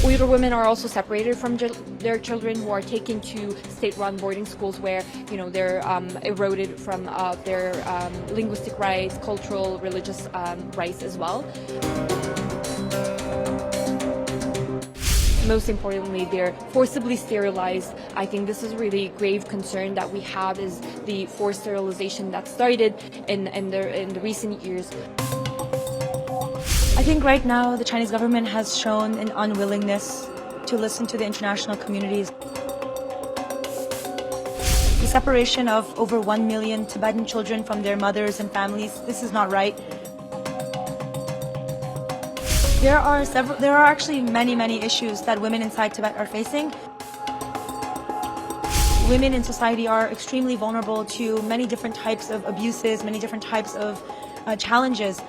Uyghur women are also separated from their children, who are taken to state-run boarding schools where, they're eroded from their linguistic rights, cultural, religious rights as well. Most importantly, they're forcibly sterilized. I think this is a really grave concern that we have, is the forced sterilization that started in the recent years. I think right now the Chinese government has shown an unwillingness to listen to the international communities. The separation of over 1 million Tibetan children from their mothers and families, this is not right. There are actually many issues that women inside Tibet are facing. Women in society are extremely vulnerable to many different types of abuses, many different types of challenges.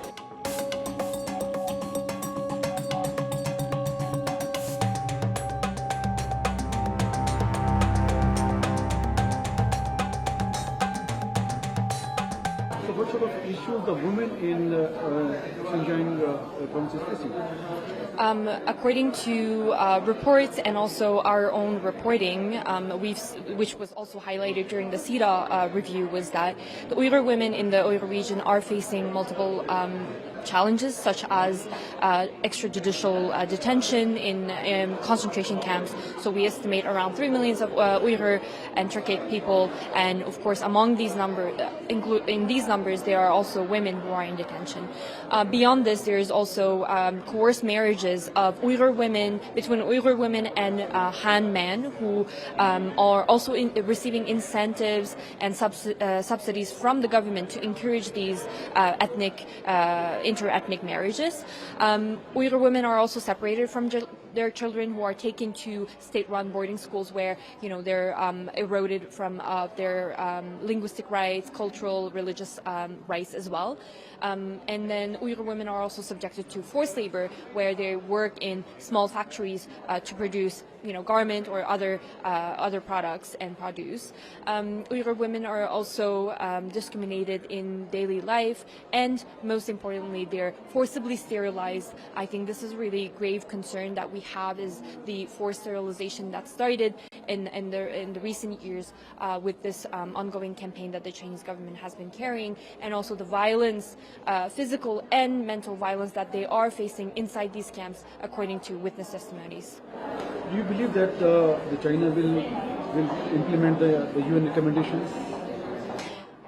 So what sort of issues the women in Xinjiang province is facing? According to reports and also our own reporting, which was also highlighted during the CEDAW review, was that the Uyghur women in the Uyghur region are facing multiple challenges, such as extrajudicial detention in concentration camps. So we estimate around 3 million of Uyghur and Turkic people, and of course among these numbers there are also women who are in detention. Beyond this, there is also coerced marriages of Uyghur women, between Uyghur women and Han men, who are also receiving incentives and subsidies from the government to encourage these inter-ethnic marriages. Uyghur women are also separated from their children, who are taken to state-run boarding schools where, they're eroded from their linguistic rights, cultural, religious rights as well. And then Uyghur women are also subjected to forced labor, where they work in small factories to produce, garment or other products and produce. Uyghur women are also discriminated in daily life, and most importantly, they're forcibly sterilized. I think this is a really grave concern that we have, is the forced sterilization that started in the recent years with this ongoing campaign that the Chinese government has been carrying, and also the violence, physical and mental violence that they are facing inside these camps, according to witness testimonies. Do you believe that the China will implement the UN recommendations?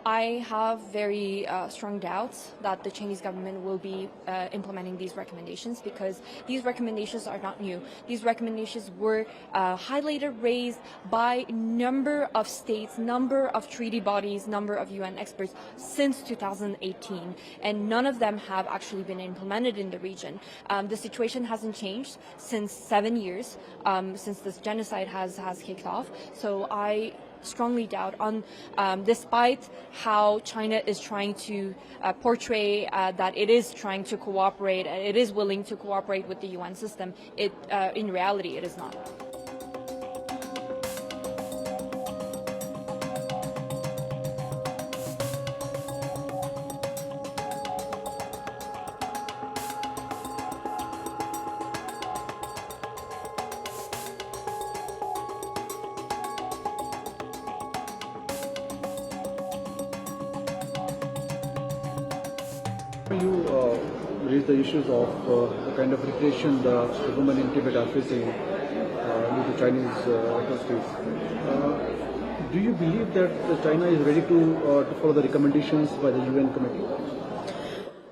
I have very strong doubts that the Chinese government will be implementing these recommendations, because these recommendations are not new. These recommendations were highlighted, raised by a number of states, number of treaty bodies, number of UN experts since 2018, and none of them have actually been implemented in the region. The situation hasn't changed since 7 years, since this genocide has kicked off. So I strongly doubt despite how China is trying to portray that it is trying to cooperate, and it is willing to cooperate with the UN system, in reality it is not. You raise the issues of the kind of repression the women in Tibet are facing due to Chinese atrocities. Do you believe that China is ready to follow the recommendations by the UN committee?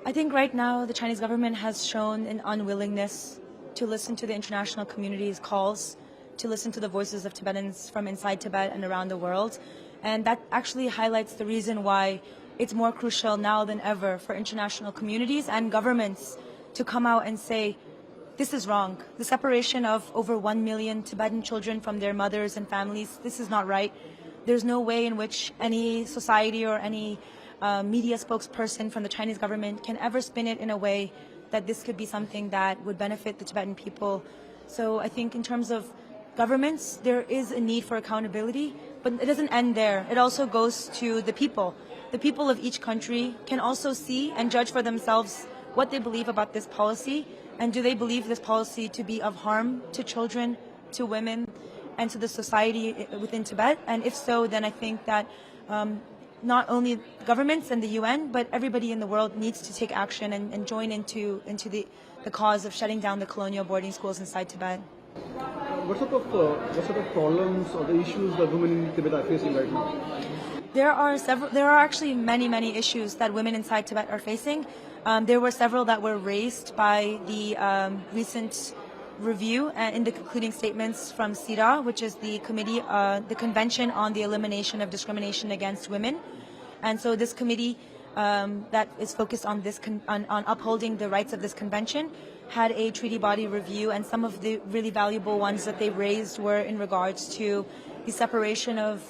I think right now the Chinese government has shown an unwillingness to listen to the international community's calls, to listen to the voices of Tibetans from inside Tibet and around the world. And that actually highlights the reason why it's more crucial now than ever for international communities and governments to come out and say, this is wrong. The separation of over 1 million Tibetan children from their mothers and families, this is not right. There's no way in which any society or any media spokesperson from the Chinese government can ever spin it in a way that this could be something that would benefit the Tibetan people. So I think in terms of governments, there is a need for accountability, but it doesn't end there. It also goes to the people. The people of each country can also see and judge for themselves what they believe about this policy, and do they believe this policy to be of harm to children, to women, and to the society within Tibet. And if so, then I think that not only governments and the UN, but everybody in the world needs to take action and join into the cause of shutting down the colonial boarding schools inside Tibet. What sort of problems or the issues that women in Tibet are facing right now? There are actually many issues that women inside Tibet are facing. There were several that were raised by the recent review in the concluding statements from CIDA, which is the committee, the Convention on the Elimination of Discrimination Against Women. And so this committee that is focused on on upholding the rights of this convention had a treaty body review, and some of the really valuable ones that they raised were in regards to the separation of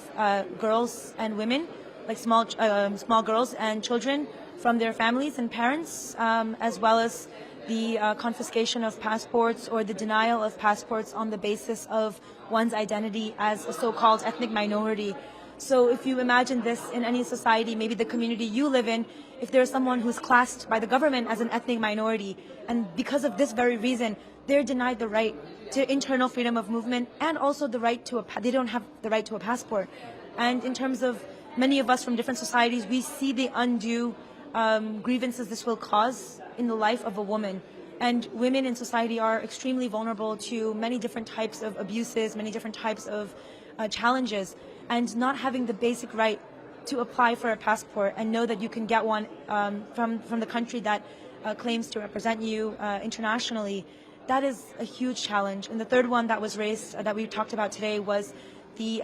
girls and women, like small girls and children from their families and parents, as well as the confiscation of passports or the denial of passports on the basis of one's identity as a so-called ethnic minority. So if you imagine this in any society, maybe the community you live in, if there's someone who's classed by the government as an ethnic minority, and because of this very reason, they're denied the right to internal freedom of movement and also the right to they don't have the right to a passport. And in terms of many of us from different societies, we see the undue grievances this will cause in the life of a woman. And women in society are extremely vulnerable to many different types of abuses, many different types of challenges, and not having the basic right to apply for a passport and know that you can get one from the country that claims to represent you internationally, that is a huge challenge. And the third one that was raised, that we talked about today, was the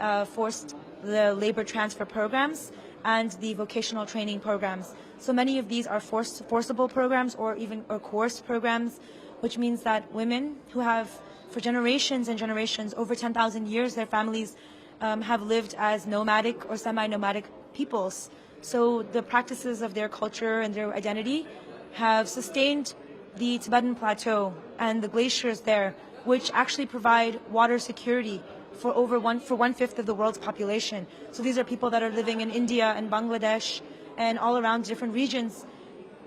labor transfer programs and the vocational training programs. So many of these are forcible programs or coerced programs, which means that women who have, for generations and generations, over 10,000 years, their families have lived as nomadic or semi-nomadic peoples. So the practices of their culture and their identity have sustained the Tibetan plateau and the glaciers there, which actually provide water security for one-fifth of the world's population. So these are people that are living in India and Bangladesh and all around different regions.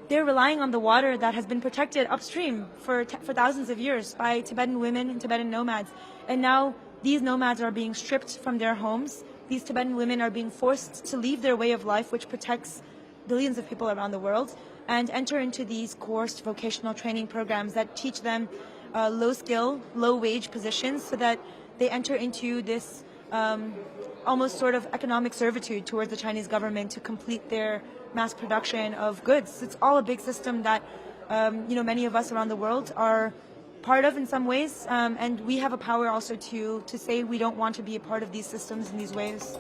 They're relying on the water that has been protected upstream for thousands of years by Tibetan women and Tibetan nomads. And now these nomads are being stripped from their homes. These Tibetan women are being forced to leave their way of life, which protects billions of people around the world, and enter into these coerced vocational training programs that teach them low-skill, low-wage positions so that they enter into this almost sort of economic servitude towards the Chinese government to complete their mass production of goods. It's all a big system that many of us around the world are part of in some ways, and we have a power also to say we don't want to be a part of these systems in these ways.